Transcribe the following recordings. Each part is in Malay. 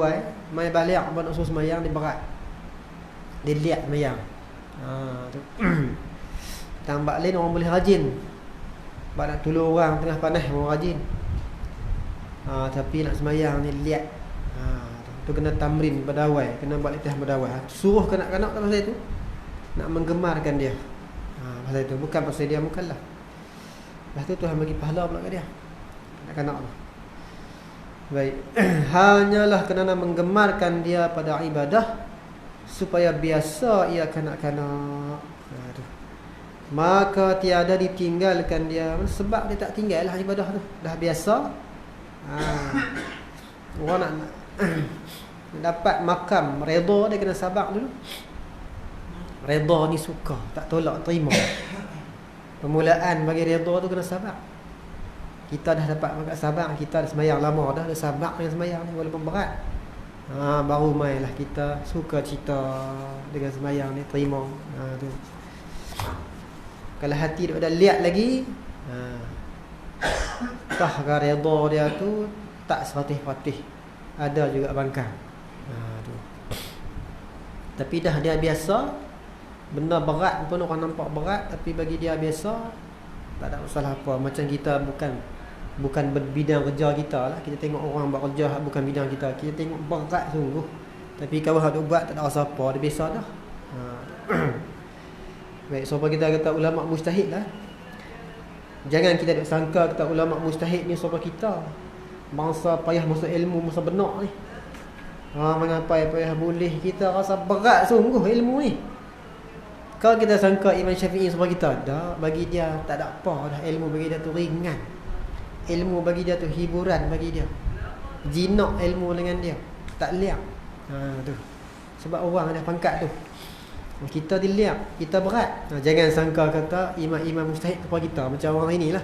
dawai, mai balik buat usul semayang dia berat. Dia lihat semayang. Tu. Tambah lain orang boleh rajin. Sebab nak tolong orang tengah panas orang rajin. Tapi nak semayang ni lihat. Tu kena tamrin berdawai, kena buat latihan berdawai. Suruh kanak-kanak tak pasal itu. Nak menggemarkan dia. Pasal itu bukan pasal dia mukallaf. Lepas tu Tuhan bagi pahala pula kat dia. Kanak-kanak tu. Baik. Hanyalah kerana menggemarkan dia pada ibadah supaya biasa ia kanak-kanak. Maka tiada ditinggalkan dia. Sebab dia tak tinggal lah ibadah tu. Dah biasa. Orang nak dapat makam redha, dia kena sabar dulu. Redha ni suka, tak tolak, terima. Permulaan bagi redha tu kena sabar. Kita dah dapat makan sabar, kita dah semayang lama dah sabar dengan semayang ni walaupun berat. Baru mainlah kita suka cita dengan semayang ni, terima. Tu. Kalau hati dia dah lihat lagi, tahkah redha dia tu tak sefatih-fatih, ada juga bangkang. Tu. Tapi dah dia biasa, benda berat pun orang nampak berat, tapi bagi dia biasa, tak ada masalah apa. Macam kita bukan bidang kerja kita lah. Kita tengok orang buat kerja bukan bidang kita, kita tengok berat sungguh, tapi kalau ada buat tak ada rasa apa, dia biasa dah. Baik, so kita kata ulama mujtahid lah. Jangan kita duk sangka kata ulama mujtahid ni siapa kita. Masa payah masa ilmu, masa benak ni. Mengapa payah boleh, kita rasa berat sungguh ilmu ni. Kalau kita sangka Imam Syafi'i siapa kita, dah bagi dia tak ada apa dah, ilmu bagi dia tu ringan. Ilmu bagi dia tu hiburan bagi dia. Jinak ilmu dengan dia, tak liak. Tu. Sebab orang ada pangkat tu. Kita dilihat, kita berat. Jangan sangka kata imam-imam mujtahid kepada kita macam orang ini lah.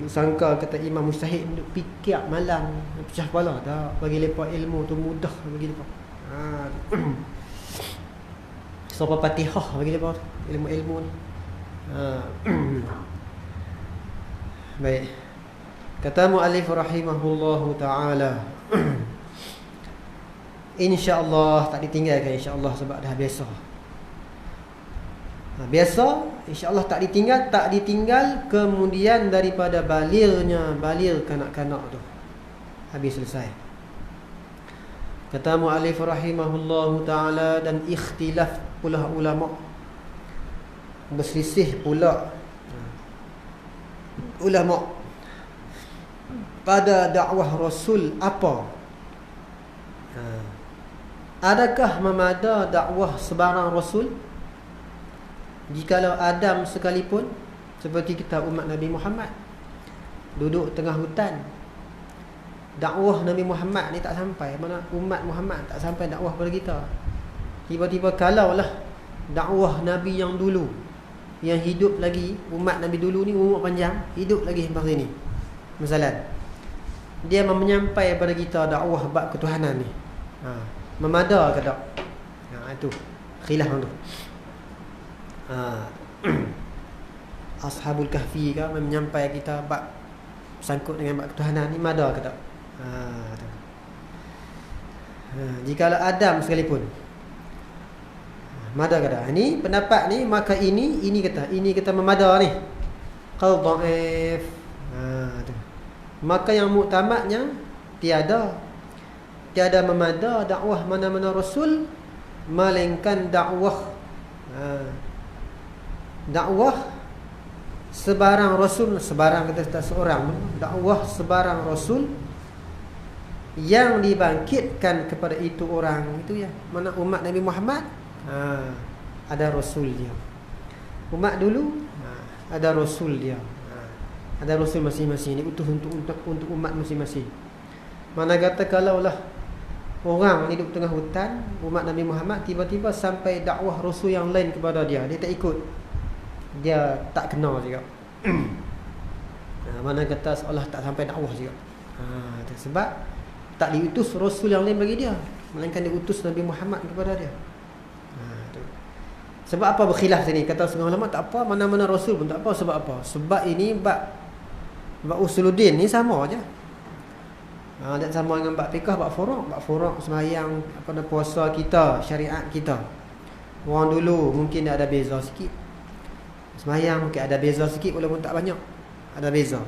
Sangka kata imam mujtahid duk fikir malam, pecah kepala. Tak, bagi lepas ilmu tu mudah bagi lepas. Sopa Fatihah bagi lepas ilmu-ilmu ni. Baik. Kata muallif rahimahullahu taala. Insya-Allah tak ditinggalkan, insya-Allah, sebab dah biasa. Biasa, insya-Allah tak ditinggal kemudian daripada balir kanak-kanak tu. Habis selesai. Kata muallif rahimahullahu taala, dan ikhtilaf pula ulama, berselisih pula ulama pada dakwah Rasul apa. Adakah memada dakwah sebarang Rasul? Jikalau Adam sekalipun, seperti kita umat Nabi Muhammad duduk tengah hutan, dakwah Nabi Muhammad ni tak sampai, mana umat Muhammad tak sampai dakwah pada kita. Tiba-tiba kalaulah dakwah Nabi yang dulu, yang hidup lagi, umat Nabi dulu ni umur panjang, hidup lagi sampai sini, misalnya dia menyampai pada kita dakwah bab ketuhanan ni, memada ke tak? Itu khilaf tu. Ashabul Kahfi kan menyampai kita bab sangkut dengan bab ketuhanan ni, mada ke tak? Jikalau Adam sekalipun, mada ke tak? Ini pendapat ni, maka ini kata memada ni. Qaul dhaif. Maka yang muktamadnya tiada memada dakwah mana-mana Rasul, melainkan dakwah sebarang Rasul, sebarang kata tak seorang, dakwah sebarang Rasul yang dibangkitkan kepada itu orang itu, ya. Mana umat Nabi Muhammad ada Rasul dia, umat dulu ada Rasul dia, ada Rasul masing-masing, diutus untuk umat masing-masing. Mana kata kalaulah orang hidup tengah hutan, umat Nabi Muhammad, tiba-tiba sampai dakwah Rasul yang lain kepada dia, dia tak ikut, dia tak kenal juga. Mana kata seolah tak sampai dakwah juga. Sebab tak diutus Rasul yang lain bagi dia, melainkan diutus Nabi Muhammad kepada dia. Sebab apa berkhilaf sini? Kata setengah ulama tak apa, mana-mana Rasul pun tak apa. Sebab apa? Sebab ini bab usuluddin ni sama aja. Tak sama dengan bab fiqh, bab furuk sembahyang, apa nama, puasa kita, syariat kita. Orang dulu mungkin ada beza sikit. Sembahyang mungkin ada beza sikit walaupun tak banyak. Ada beza.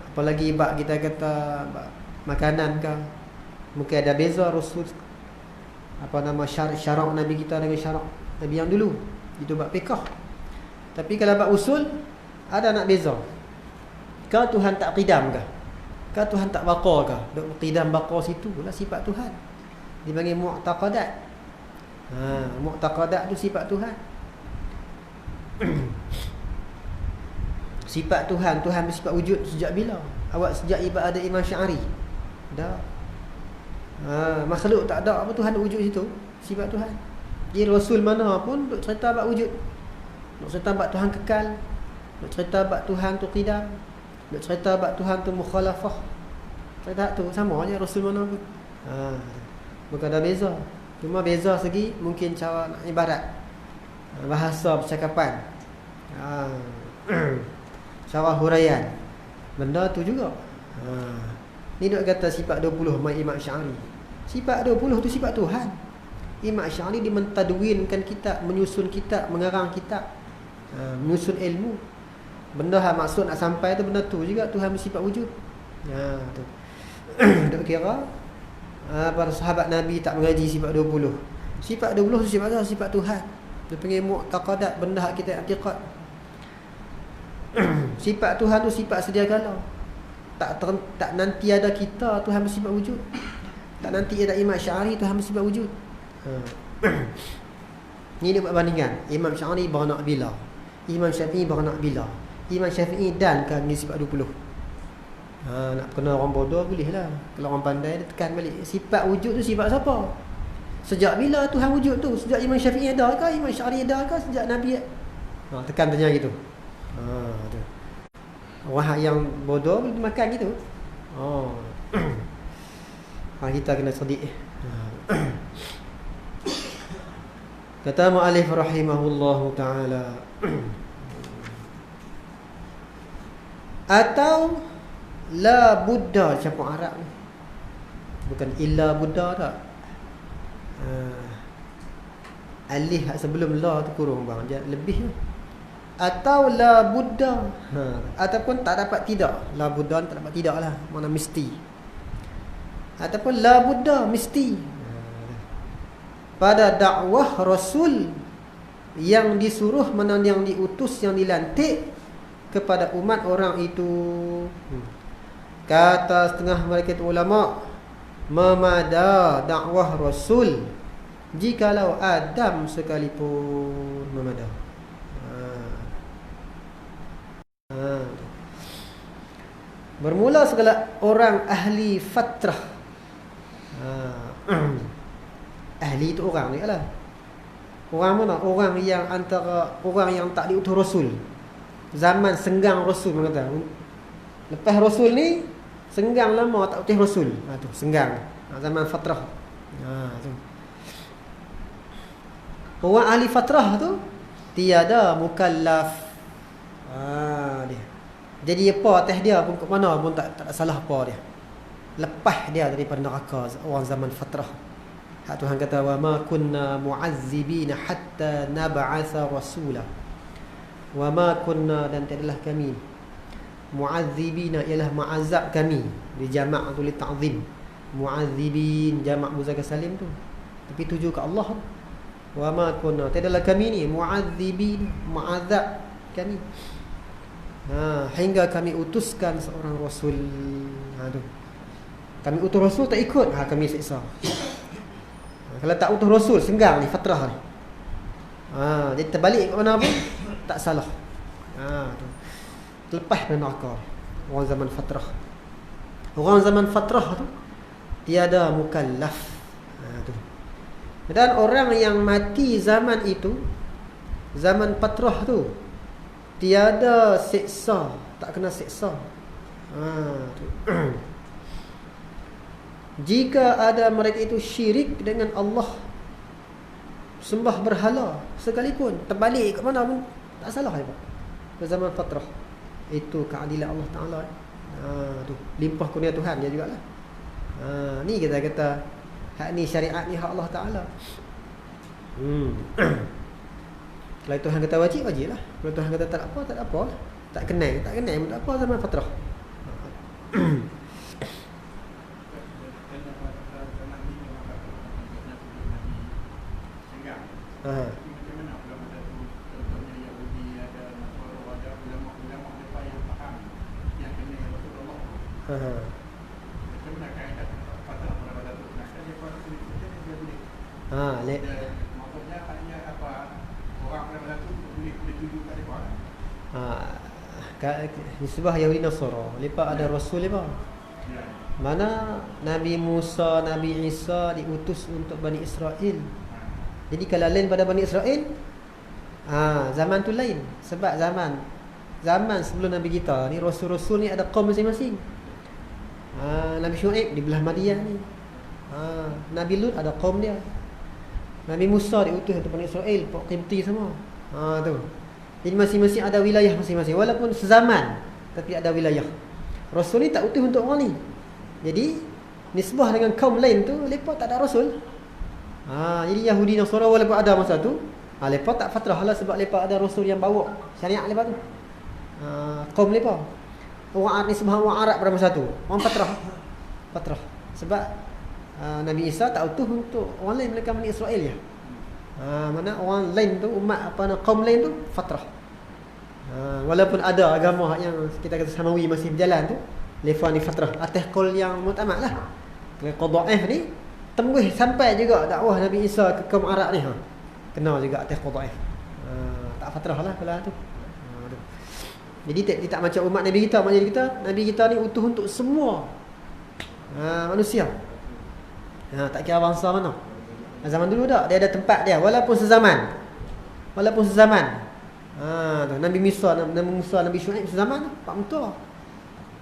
Apalagi bab kita kata bab makanan ke, mungkin ada beza Rasul apa nama syarak Nabi kita dengan syarak Nabi yang dulu. Itu bab fiqh. Tapi kalau bab usul ada nak beza. Kau Tuhan tak qidam ke? Kau Tuhan tak baqa ke? Duk qidam baqa situ pula sifat Tuhan. Dipanggil mu'taqadat. Mu'taqadat tu sifat Tuhan. Sifat Tuhan bersifat wujud sejak bila? Awak sejak ibadah Imam Sya'ari? Tak. Makhluk tak ada apa Tuhan wujud situ. Sifat Tuhan. Jadi Rasul mana pun duk cerita bab wujud. Duk cerita bab Tuhan kekal. Duk cerita bab Tuhan tu qidam. Duk cerita bab Tuhan tu mukhalafah. Cerita tu sama je Rasul mana pun. Bukan ada beza. Cuma beza segi mungkin cara nak ibadat. Bahasa percakapan. Cara huraian. Benda tu juga. Ni duk kata sifat 20 Imam Sya'ari. Sifat 20 tu sifat Tuhan. Imam Sya'ari dia mentadwinkan kitab, menyusun kitab, mengarang kitab, menyusun ilmu. Benda yang maksud nak sampai tu benda tu juga Tuhan bersifat wujud. Tu. Duk kira para sahabat Nabi tak mengaji sifat 20. Sifat 20 tu sifat apa? Sifat Tuhan. Dia panggil mu'taqadat, benda hak kita i'tiqad. Sifat Tuhan tu sifat sedia kala. Tak nanti ada kita Tuhan bersifat wujud. Tak nanti ada Imam Sya'ari Tuhan bersifat wujud. Ni dia buat bandingan. Imam Sya'ari beranak bila? Imam Syafi'i beranak bila? Imam Syafi'i dan kan ni sifat 20. Nak kena orang bodoh boleh lah. Kalau orang pandai dia tekan balik. Sifat wujud tu sifat siapa? Sejak bila Tuhan wujud tu? Sejak Imam Syafi'i ada ke? Imam Sya'ari ada ke? Sejak Nabi? Tekan tanya gitu. Tu. Orang yang bodoh boleh makan gitu. Kita kena cerdik. Kata mu'alif rahimahullahu ta'ala, atau la Buddha campur Arab ni. Bukan illa Buddha tak. Alif sebelum la tu kurung bang, lebih. Atau la Buddha. Ataupun tak dapat tidak. La Buddha tak dapat tidak lah. Mana mesti. Ataupun la Buddha mesti. Pada dakwah Rasul yang disuruh, mana yang diutus, yang dilantik kepada umat orang itu. Kata setengah mereka ulama, memada dakwah Rasul jikalau Adam sekalipun memada. Bermula segala orang ahli fatrah. Ahli itu orang ni lah. Orang mana? Orang yang antara orang yang tak diutus Rasul. Zaman senggang Rasul kata. Lepas Rasul ni senggang lama tak utus Rasul. Tu senggang. Zaman fatrah. Tu. Orang ahli fatrah tu tiada mukallaf. Dia. Jadi apa atas dia pun kat mana pun tak salah apa dia. Lepas dia daripada neraka orang zaman fatrah. Hak Tuhan kata wa ma kunna mu'azzibina hatta nab'atha rasula. Wa ma kunna, dan tiadalah kami mu'azzibina, ialah ma'azab kami. Di jamak tu li ta'zim. Mu'azzibin jamak muzakkar salim tu. Tapi tuju ke Allah. Wa ma kunna, tiadalah kami ni mu'azzibin, ma'azab kami. Hingga kami utuskan seorang rasul. Tu. Kami utus rasul tak ikut, kami siksa. Kalau tak utus Rasul, senggang ni, fatrah ni. Jadi terbalik ke mana pun, tak salah. Lepas dari neraka. Orang zaman fatrah. Orang zaman fatrah tu, tiada mukallaf. Tu. Dan orang yang mati zaman itu, zaman fatrah tu, tiada siksa. Tak kena siksa. Tu. Jika ada mereka itu syirik dengan Allah, sembah berhala sekalipun, terbalik ke mana pun tak salah. Ke zaman fatrah. Itu keadilan Allah Ta'ala. Tu limpah kurnia Tuhan dia jugalah. Ni kita kata hak ni syariat ni hak Allah Taala. Kalau Tuhan kata wajib, wajib lah. Kalau Tuhan kata tak apa, tak apa lah. Tak kenal pun tak apa, zaman fatrah. Nisbah Yahudi Nasara, lepas ada rasul lepas. Mana Nabi Musa, Nabi Isa diutus untuk Bani Israel. Jadi kalau lain pada Bani Israel, zaman tu lain. Sebab zaman sebelum Nabi kita ni, rasul-rasul ni ada kaum masing-masing. Nabi Syuaib di belah Madian ni. Nabi Lut ada kaum dia. Nabi Musa diutus untuk Bani Israel, Pak Qibti semua. Tu. Jadi masing-masing ada wilayah masing-masing. Walaupun sezaman, tapi ada wilayah. Rasul ni tak utus untuk orang ni. Jadi nisbah dengan kaum lain tu, mereka tak ada rasul. Jadi Yahudi Nasara walaupun ada masa tu, mereka tak fatrah lah sebab mereka ada rasul yang bawa syariat mereka tu. Kaum mereka orang Arab, nisbah orang Arab pada masa tu, orang fatrah. Sebab Nabi Isa tak utus untuk orang lain, mereka Bani Israel ya. Mana orang lain tu, umat kaum lain tu fatrah. Walaupun ada agama yang kita kata samawi masih berjalan tu, lefa ni fatrah atas qaul yang mutamak lah. Kalau dhaif ni tembus sampai juga dakwah Nabi Isa ke kaum Arab ni, kena juga atas qaul dhaif. Tak fatrah lah kalau tu. Jadi tak macam umat Nabi kita. Nabi kita ni utuh untuk semua manusia. Tak kira bangsa mana. Zaman dulu tak, dia ada tempat dia walaupun sezaman. Tu Nabi Musa, Nabi Syuaib sezaman, Pak Mentua.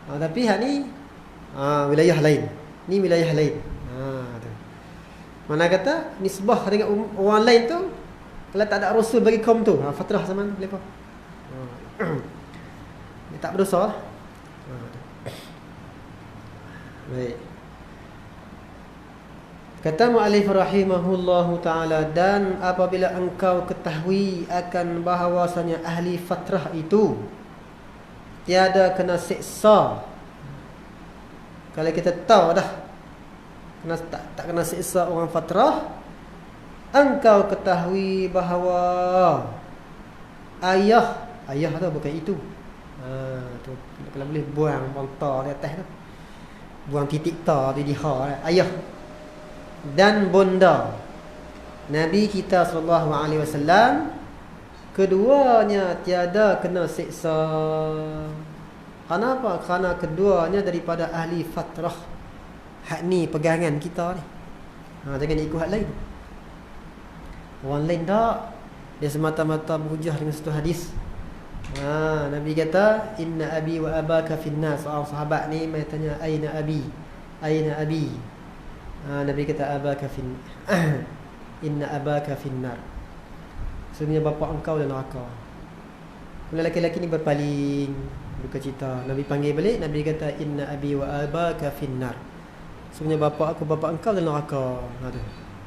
Tapi hak ni wilayah lain. Ni wilayah lain. Tu. Mana kata nisbah dengan orang lain tu, kalau tak ada rasul bagi kaum tu, fatrah zaman lepa. Dia tak berdosa lah. Baik. Kata mu'allif rahimahullahu ta'ala, dan apabila engkau ketahui akan bahawasanya ahli fatrah itu tiada kena siksa. Kalau kita tahu dah tak kena siksa orang fatrah, engkau ketahui bahawa ayah tu bukan itu. Tu kalau boleh buang ta di atas tu. Buang titik ta di ha, ayah dan bonda Nabi kita sallallahu alaihi wasallam, keduanya tiada kena siksa. Kenapa? Kerana keduanya daripada ahli fatrah. Hak ni pegangan kita ni. Jangan ikut hak lain. Orang lain tak, dia semata-mata berhujah dengan satu hadis. Nabi kata, inna abi wa abaka finnar. Seorang sahabat ni mai tanya, aina abi? Nabi kata, abaka fin inna abaka finnar. Sebenarnya bapa engkau dalam neraka. Kemudian lelaki-lelaki ni berpaling, berduka cita. Nabi panggil balik, Nabi kata, inna abi wa abaka finnar. Sebenarnya bapa engkau dalam neraka.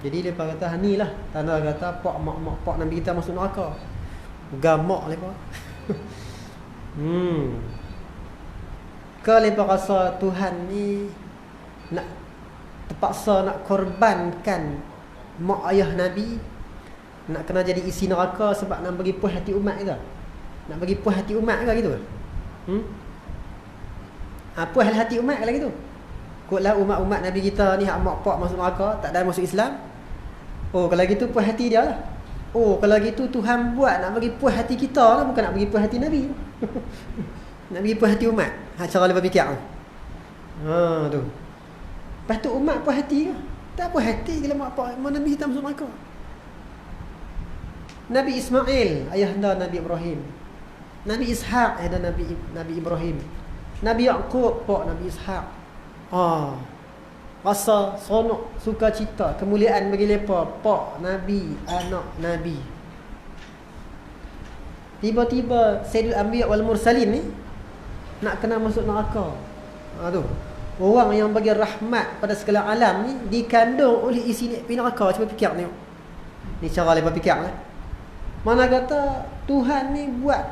Jadi lepas kata, ni lah tanda kata pak mak Nabi kita masuk neraka. Gamak lepas. Kalau lepas rasa Tuhan ni nak terpaksa nak korbankan mak ayah Nabi, nak kena jadi isi neraka sebab nak bagi puas hati umat ke? Nak bagi puas hati umat ke gitu? Puas hati umat ke gitu? Kotlah umat Nabi kita ni hak mak pak masuk neraka, tak ada masuk Islam. Kalau gitu puas hati dia lah. Kalau gitu Tuhan buat nak bagi puas hati kita lah, bukan nak bagi puas hati Nabi. Nak bagi puas hati umat. Cara lepas fikir tu. Lepas tu umat puas hati ke? Tak puas hati kalau mak pak Nabi kita masuk neraka. Nabi Ismail, ayahanda Nabi Ibrahim. Nabi Ishaq, ayahanda Nabi Ibrahim. Nabi Yaqub, pak Nabi Ishaq. Rasa seronok, sukacita, kemuliaan bagi mereka, pak Nabi, anak Nabi. Tiba-tiba Sayyidul Anbiya wal Mursalin ni nak kena masuk neraka. Tu. Orang yang bagi rahmat pada segala alam ni dikandung oleh isi api neraka. Cuba fikir tengok. Ni cara lepas fikir lah. Mana kata Tuhan ni buat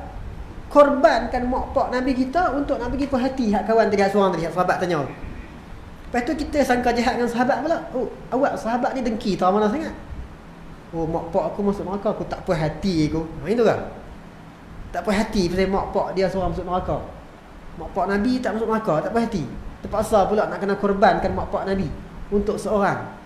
korbankan mak pak Nabi kita untuk nak bagi perhati hak kawan tadi, hak seorang tadi, hak sahabat tanya. Lepas tu kita sangka jahat dengan sahabat pula. Oh, awak sahabat ni dengki tahu mana sangat. Oh, mak pak aku masuk neraka, aku tak puas hati aku. Itu kan? Tak puas hati pasal mak pak dia seorang masuk neraka. Mak pak Nabi tak masuk neraka, tak puas hati. Terpaksa pula nak kena korbankan mak pak Nabi untuk seorang.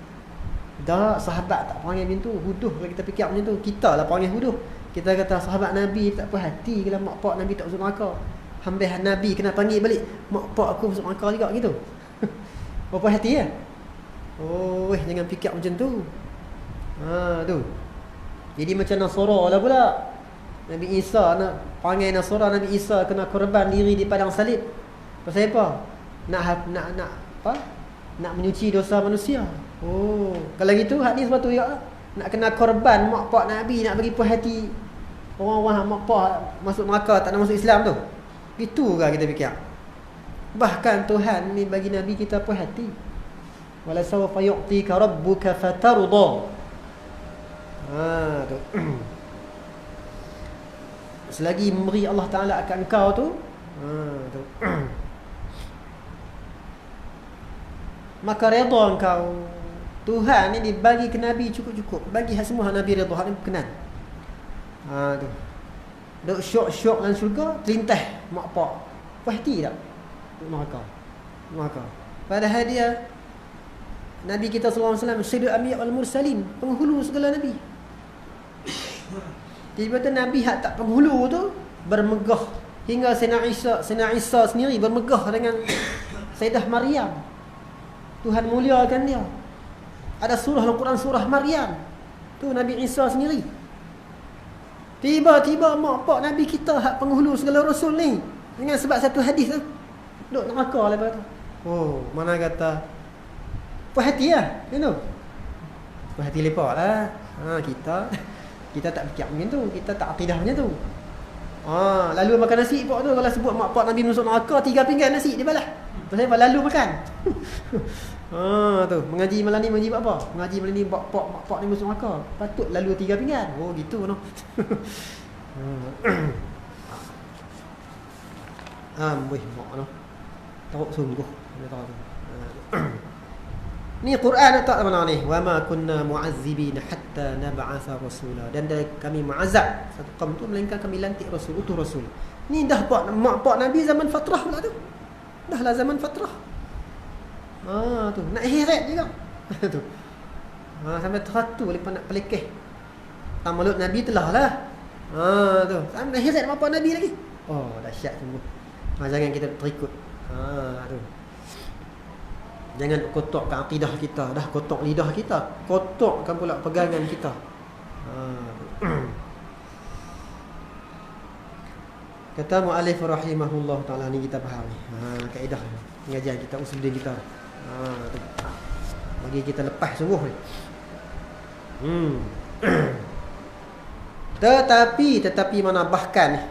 Dah sahabat tak panggil macam tu. Huduh kalau kita fikir macam tu. Kita lah panggil huduh. Kita kata sahabat Nabi tak puas hati kalau mak pak Nabi tak masuk neraka. Hampir Nabi kena panggil balik, mak pak aku masuk neraka juga gitu. Apa hati ya? Oh, jangan fikir macam tu. Tu. Jadi macam Nasara lah pula. Nabi Isa nak panggil Nasara, Nabi Isa kena korban diri di padang salib. Pasal apa? Nak apa? Nak menyuci dosa manusia. Oh, kalau gitu hak ni sebab tu ya. Nak kena korban mak pak Nabi, nak bagi puas hati orang-orang mak pak masuk neraka tak nak masuk Islam tu. Gitu ke kita fikir? Bahkan Tuhan ni bagi Nabi kita puas hati. Wala sawfa yu'tika rabbuka fatarda. Tu. Selagi memberi Allah Ta'ala akan engkau tu, tu. maka redha engkau. Tuhan ni dibagi ke Nabi cukup-cukup. Bagi semua Nabi redha, hak ni berkenan. Tu. Duk syok-syok dalam syurga, terintah mak pak. Puas hati tak? Neraka. Padahal dia Nabi kita sallallahu alaihi wasallam Sayyidul Anbiya wal Mursalin, penghulu segala nabi. Tiba-tiba Nabi hak tak penghulu tu bermegah hingga Sayyidina Isa sendiri bermegah dengan Sayyidah Maryam. Tuhan muliakan dia. Ada surah Al-Quran, surah Maryam. Tu Nabi Isa sendiri. Tiba-tiba mak pak Nabi kita hak penghulu segala rasul ni dengan sebab satu hadis tu duk neraka lepas tu. Oh, mana kata puas hati lah, you know. Puas hati lepak lah. Kita tak fikir macam tu, kita tak akidah macam tu. Lalu makan nasi pak tu, kalau sebut mak pak Nabi masuk neraka 3 pinggan nasi dia balas. Pasal apa? Lalu makan. Tu mengaji malam ni mengaji apa? Mengaji malam ni mak pak ni masuk neraka. Patut lalu 3 pinggan. Oh gitu noh. Amboi mak noh. Teruk sungguh dia tahu tu. Ni Quran tak mana ni? Wa ma kunna mu'azzibina hatta nab'atha rasula. Dan kami mu'azzab satu kaum tu melainkan kami lantik rasul, utus rasul. Ni dah mak pak Nabi zaman fatrah pula tu. Dah lah zaman fatrah. Tu nak heret juga. Tu. Sampai teratu lepas nak pelekeh. Tamalud Nabi telah lah. Tu. Sampai nak heret mak pak Nabi lagi. Oh, dahsyat sungguh. Jangan kita terikut. Tu. Jangan kotorkan akidah kita. Dah kotor lidah kita, kotorkan pula pegangan kita. Kata mu'alif rahimahullah ta'ala, ni kita faham ni. Kaedah pengajian kita, usuluddin kita. Bagi kita lepas sungguh ni. Tetapi mana bahkan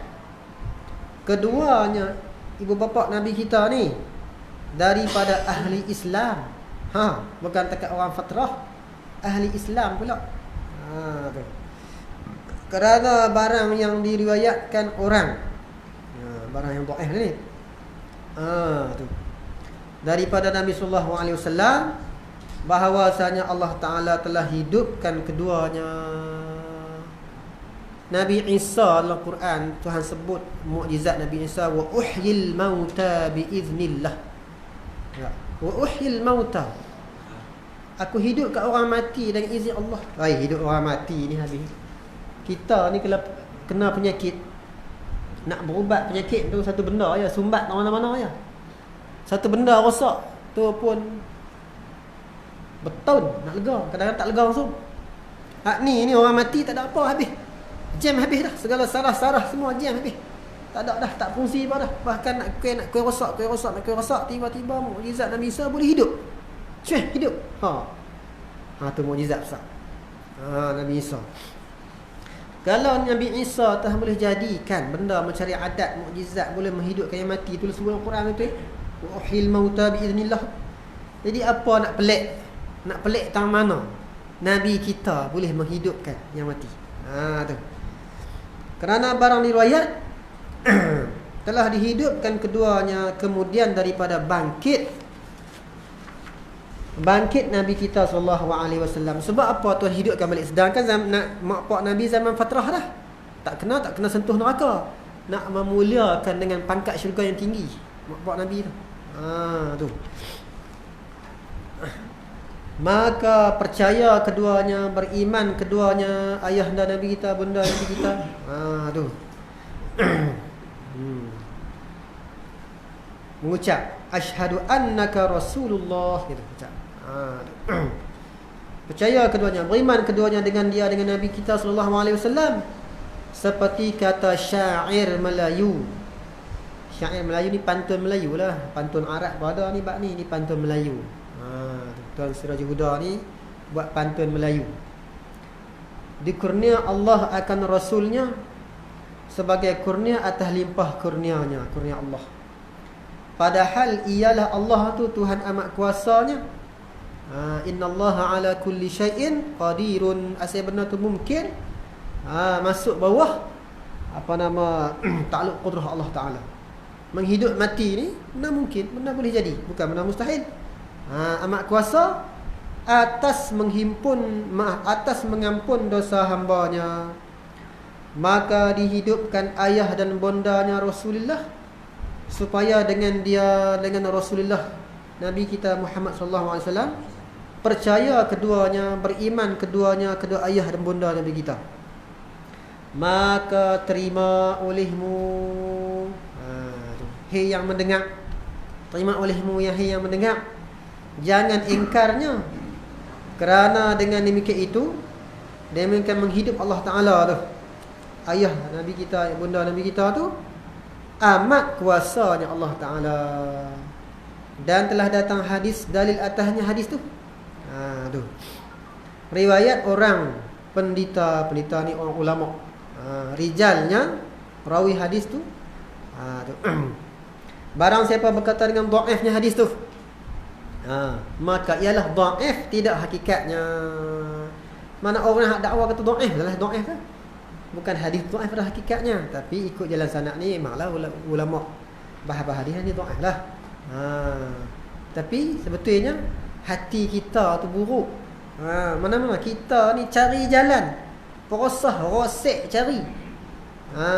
keduanya ibu bapa Nabi kita ni daripada ahli Islam. Bukan takat orang fatrah, ahli Islam pula. Tu. Kerana barang yang diriwayatkan orang, barang yang dhaif ni. Tu. Daripada Nabi sallallahu alaihi wasallam bahawasanya Allah Taala telah hidupkan keduanya. Nabi Isa dalam Quran Tuhan sebut mukjizat Nabi Isa, wa uhyil mauta biiznillah. Wa uhyil mauta, aku hidupkan orang mati dengan izin Allah. Hidup orang mati ni habis. Kita ni kalau kena penyakit, nak berubat penyakit tu satu benda je, sumbat mana-mana je. Satu benda rosak tu pun bertahun nak lega, kadang-kadang tak lega langsung. Ni orang mati tak ada apa, habis. Jam habis dah, segala saraf-saraf semua jam habis. Tak ada dah, tak fungsi apa dah. Bahkan nak kuih rosak, tiba-tiba mukjizat Nabi Isa boleh hidup. Hidup. Tu mukjizat besar. Nabi Isa. Kalau Nabi Isa telah boleh jadikan benda mencari adat mukjizat boleh menghidupkan yang mati, tulis sebelum Quran itu, wa uhyil mauta bi idznillah. Jadi apa nak pelik? Nak pelik tang mana Nabi kita boleh menghidupkan yang mati. Tu. Kerana barang riwayat telah dihidupkan keduanya kemudian daripada bangkit Nabi kita SAW. Sebab apa Tuhan hidupkan balik? Sedangkan mak pak Nabi zaman fatrah dah. Tak kena sentuh neraka. Nak memuliakan dengan pangkat syurga yang tinggi mak pak Nabi tu. Tu. Maka percaya keduanya, beriman keduanya, ayahanda Nabi kita, bunda Nabi kita. Tu. Mengucap asyhadu annaka rasulullah gitu ucap. Percaya keduanya, beriman keduanya dengan dia, dengan Nabi kita sallallahu alaihi wasallam. Seperti kata syair Melayu. Syair Melayu ni pantun Melayu lah. Pantun Arab pun ada ni bab ni pantun Melayu. Tuan Sirajul Huda ni buat pantun Melayu. Dikurnia Allah akan Rasulnya sebagai kurnia atas limpah kurnianya, kurnia Allah. Padahal ialah Allah tu Tuhan amat kuasanya. Innallaha ala kulli syai'in qadirun. Asal benda tu mungkin. Masuk bawah takluk qudrah Allah Ta'ala. Menghidup mati ni benda mungkin, benda boleh jadi, bukan benda mustahil. Amat kuasa atas mengampun dosa hambanya. Maka dihidupkan ayah dan bondanya Rasulullah, supaya dengan Rasulullah Nabi kita Muhammad sallallahu alaihi wasallam percaya keduanya, beriman keduanya, kedua ayah dan bonda Nabi kita. Maka terima olehmu, hei yang mendengar, terima olehmu yang mendengar, jangan ingkarnya. Kerana dengan demikian itu demikian menghidup Allah Ta'ala tu, ayah Nabi kita, bunda Nabi kita tu amat kuasanya Allah Ta'ala. Dan telah datang hadis dalil atasnya hadis tu. Tu riwayat orang pendeta ni orang ulama, rijalnya rawi hadis tu. Tu barang siapa berkata dengan dhaifnya hadis tu, maka ialah dhaif tidak hakikatnya. Mana orang hak dakwa kata dhaif adalah dhaif kan? Bukan hadis dhaif pada hakikatnya, tapi ikut jalan sanad ni memanglah ulama bahas hadis ni dhaif lah. Tapi sebetulnya hati kita tu buruk. Mana-mana kita ni cari jalan, perosah, rosek cari.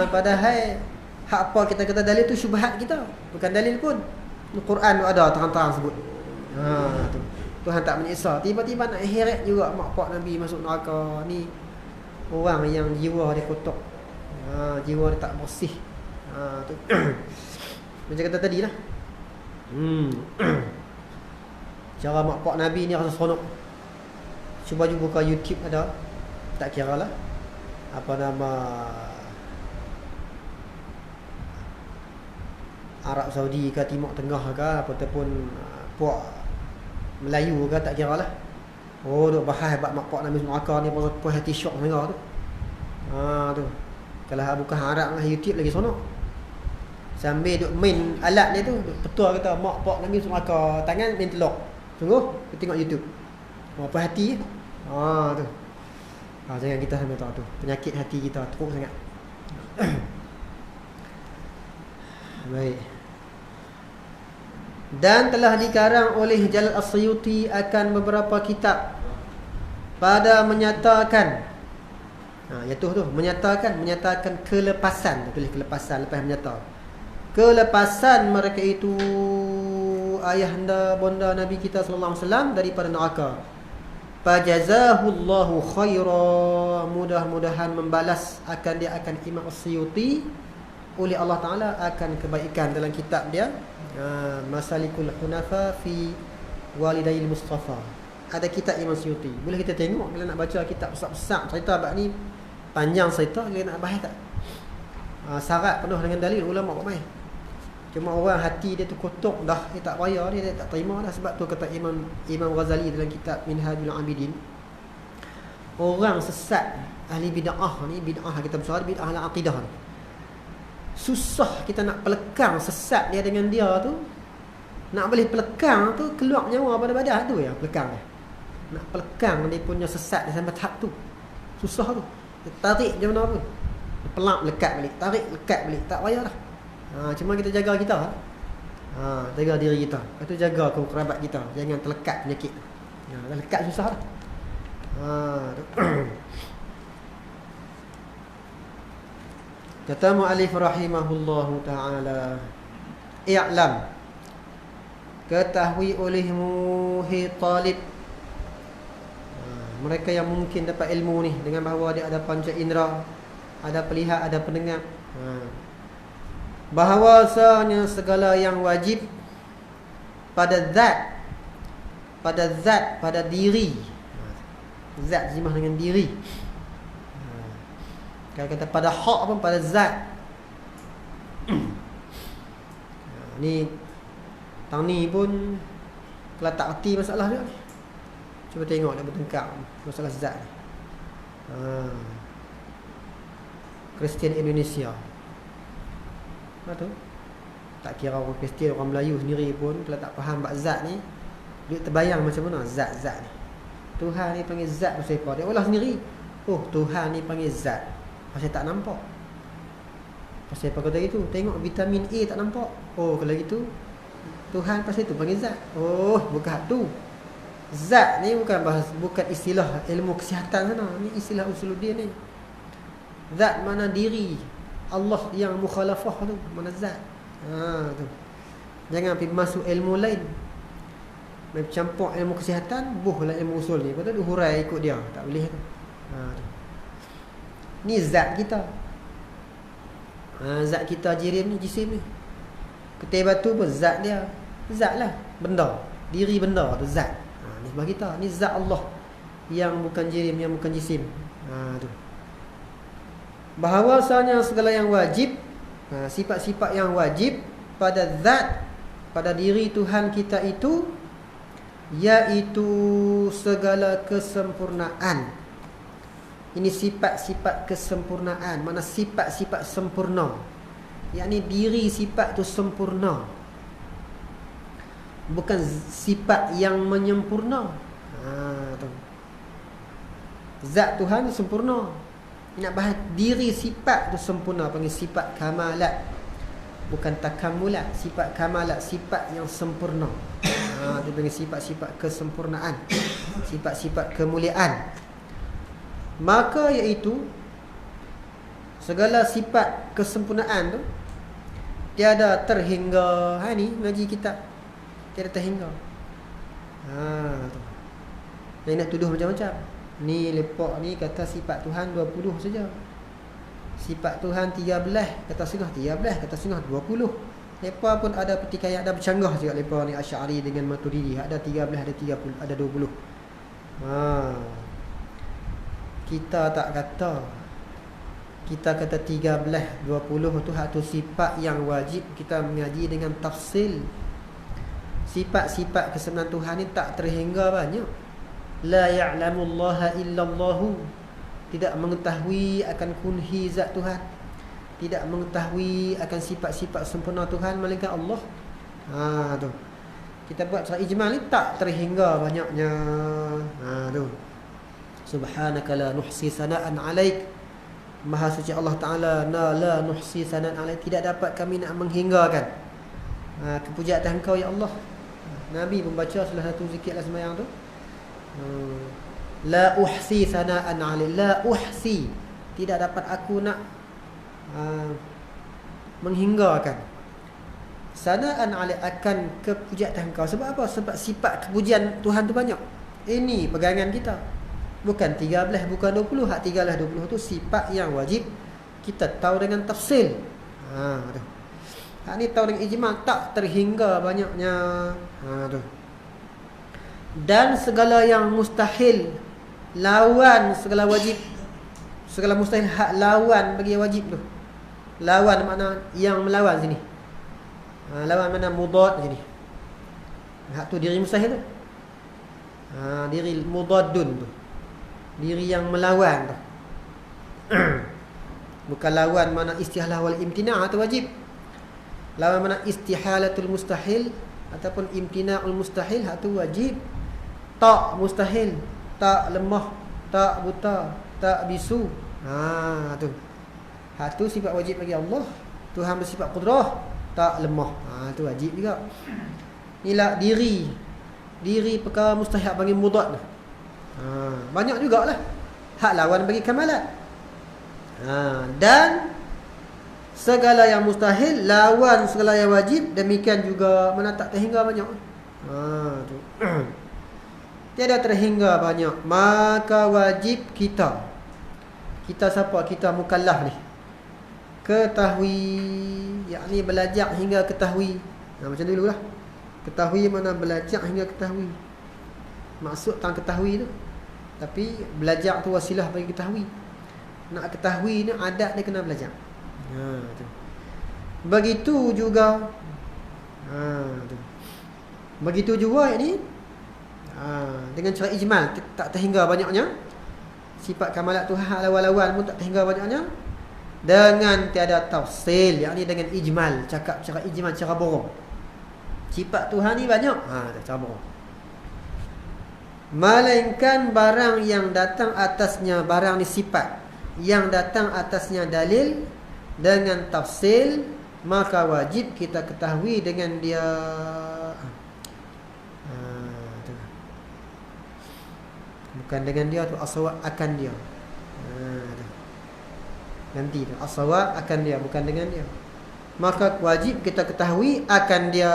Padahal hak apa kita kata dalil tu syubhat kita, bukan dalil pun. Al-Quran tu ada terang-terang sebut. Tu Tuhan tak menyiksa. Tiba-tiba nak heret juga mak pak Nabi masuk neraka. Ni orang yang jiwa dia kotor, jiwa dia tak bersih. Tu macam kata tadi lah. Cara mak pak Nabi ni rasa seronok. Cuba buka YouTube ada, tak kira lah apa nama, Arab Saudi ke Timur Tengah ke ataupun puak Melayu ke, tak kira lah. Duk bahas bab mak pak Nabi neraka ni, puas hati syok mereka tu. Tu kalau bukan Arab lah, YouTube lagi seronok. Sambil duk main alat dia tu, petua kata mak pak Nabi neraka, tangan main telok. Sungguh kita tengok YouTube. Puas hati. Tu. Jangan kita sampai tahu tu. Penyakit hati kita teruk sangat. Baik. Dan telah dikarang oleh Jalal As-Suyuti akan beberapa kitab pada menyatakan, iaitu tu menyatakan kelepasan, tulis kelepasan lepas menyata. Kelepasan mereka itu ayahanda bonda Nabi kita sallallahu alaihi wasallam daripada neraka. Fajazahullahu khaira, mudah-mudahan membalas akan dia akan Imam As-Suyuti oleh Allah Ta'ala akan kebaikan dalam kitab dia, Masalikul Hunafa fi Walidayil Mustafa. Ada kitab Imam Suyuti, boleh kita tengok bila nak baca kitab besar-besar cerita bab ni, panjang cerita, kita nak bahas tak? Syarat penuh dengan dalil ulama ramai. Cuma orang hati dia tu kotor dah, dia tak payah, dia tak terima dah. Sebab tu kata Imam Ghazali dalam kitab Minhajul Abidin, orang sesat ahli bid'ah ni, bid'ah kita besar, bid'ah al-aqidah ni, susah kita nak pelekang sesat dia dengan dia tu. Nak boleh pelekang tu, keluar nyawa pada badan tu yang pelekang dia. Nak pelekang dia punya sesat dia sampai tahap tu. Susah tu. Dia tarik je mana pun. Dia pelak lekat balik, tarik lekat balik, tak payah dah. Cuma kita jaga kita. Jaga diri kita. Lepas tu jaga kerabat kita, jangan terlekat penyakit. Dah lekat susah dah. Kata mu'allif rahimahullahu ta'ala, i'lam, ketahui olehmu hai talib, mereka yang mungkin dapat ilmu ni dengan bahawa dia ada panca indera, ada pelihat, ada pendengar, bahawasanya segala yang wajib pada zat, pada diri, zat jimah dengan diri. Kalau kata pada hak pun pada zat. Ni tang ni pun kalau tak erti masalah dia. Cuba tengok dia bertengkar masalah zat ni. Kristian Indonesia. Betul? Tak kira orang Kristian, orang Melayu sendiri pun kalau tak faham bab zat ni, dia terbayang macam mana zat-zat ni. Tuhan ni panggil zat pasal apa? Dia olah sendiri. Oh, Tuhan ni panggil zat pasal tak nampak. Pasal apa kata gitu? Tengok vitamin A tak nampak. Oh, kalau gitu Tuhan pasal tu panggil zat. Oh, bukan tu. Zat ni bukan istilah ilmu kesihatan sana. Ni istilah usuluddin ni. Zat mana diri. Allah yang mukhalafah tu, mana zat. Tu. Jangan pergi masuk ilmu lain. Campur ilmu kesihatan, buhlah ilmu usul ni. Lepas tu hurai ikut dia. Tak boleh tu. Ni zat kita. Zat kita jirim ni, jisim ni. Ketai batu pun zat dia. Zat lah. Benda. Diri benda tu zat. Ni sebab kita. Ni zat Allah. Yang bukan jirim, yang bukan jisim. Tu. Bahawasanya segala yang wajib, sifat-sifat yang wajib pada zat, pada diri Tuhan kita itu, iaitu segala kesempurnaan. Ini sifat-sifat kesempurnaan. Mana sifat-sifat sempurna, yakni diri sifat tu sempurna, bukan sifat yang menyempurna. Tu. Zat Tuhan sempurna. Nak bahas diri sifat tu sempurna, panggil sifat kamalat, bukan takamulat. Sifat kamalat, sifat yang sempurna. Dia panggil sifat-sifat kesempurnaan, sifat-sifat kemuliaan. Maka iaitu segala sifat kesempurnaan tu tiada terhingga. Ni ngaji kitab tiada terhingga. Tu. Yang nak tuduh macam-macam. Ni lepak ni kata sifat Tuhan 20 saja. Sifat Tuhan 13, kata setengah 13, kata setengah 20. Lepa pun ada pertikaian, ada bercanggah juga lepa ni Asy'ari dengan Maturidi. Ada 13, ada 30, ada 20. Kita tak kata. Kita kata 13, 20 tu hak tu sifat yang wajib kita mengaji dengan tafsil. Sifat-sifat kesempurnaan Tuhan ni tak terhingga banyak. La ya'lamullaha illallahu. Tidak mengetahui akan kunhi zat Tuhan, tidak mengetahui akan sifat-sifat sempurna Tuhan melainkan Allah. Tu. Kita buat secara ijmal ni tak terhingga banyaknya. Tu. Subhanaka la nuhsi sana'an 'alaik. Maha suci Allah Ta'ala, la nuhsi sana'an 'alaik. Tidak dapat kami nak menghinggakan kepujaan Engkau ya Allah. Nabi membaca salah satu zikir dalam sembahyang tu. La uhsi sana'an 'alaik. La uhsi. Tidak dapat aku nak menghinggakan sana'an 'alaik akan kepujaan Engkau. Sebab apa? Sebab sifat kepujian Tuhan tu banyak. Ini pegangan kita. Bukan 13, bukan 20. Hak 13, 20 tu sifat yang wajib kita tahu dengan tafsil. Hak ni tahu dengan ijmal, tak terhingga banyaknya. Tu. Dan segala yang mustahil, lawan segala wajib. Segala mustahil hak lawan bagi wajib tu. Lawan makna yang melawan sini. Lawan mana mudad sini. Hak tu diri mustahil tu. Diri mudadun tu. Diri yang melawan tu. Bukan lawan mana istihalah wal imtina' atau wajib. Lawan mana istihalatul mustahil, ataupun imtina'ul mustahil, hak tu wajib. Tak mustahil, tak lemah, tak buta, tak bisu. Tu. Hak tu sifat wajib bagi Allah. Tuhan bersifat qudrah, tak lemah. Tu wajib juga. Inilah diri perkara mustahil bagi mudad. Banyak jugalah hak lawan bagi kamalat. Dan segala yang mustahil lawan segala yang wajib, demikian juga mana tak terhingga banyak. Tu. Tiada terhingga banyak. Maka wajib kita siapa? Kita mukallaf ni, ketahui, yakni belajar hingga ketahui. Macam dululah. Ketahui mana belajar hingga ketahui. Maksud tang ketahui tu. Tapi belajar tu wasilah bagi ketahui. Nak ketahui ni adat dia kena belajar. Tu. Begitu juga tu. Begitu juga ni dengan cara ijmal, tak terhingga banyaknya. Sifat kamalat Tuhan lawan-lawan pun tak terhingga banyaknya. Dengan tiada tafsil, yakni dengan ijmal, cakap cara ijmal, cara borong. Sifat Tuhan ni banyak, cara borong. Melainkan barang yang datang atasnya, barang ni sifat yang datang atasnya dalil dengan tafsil, maka wajib kita ketahui dengan dia. Bukan dengan dia tu, as-sawab akan dia. Nanti tu as-sawab akan dia, bukan dengan dia. Maka wajib kita ketahui akan dia,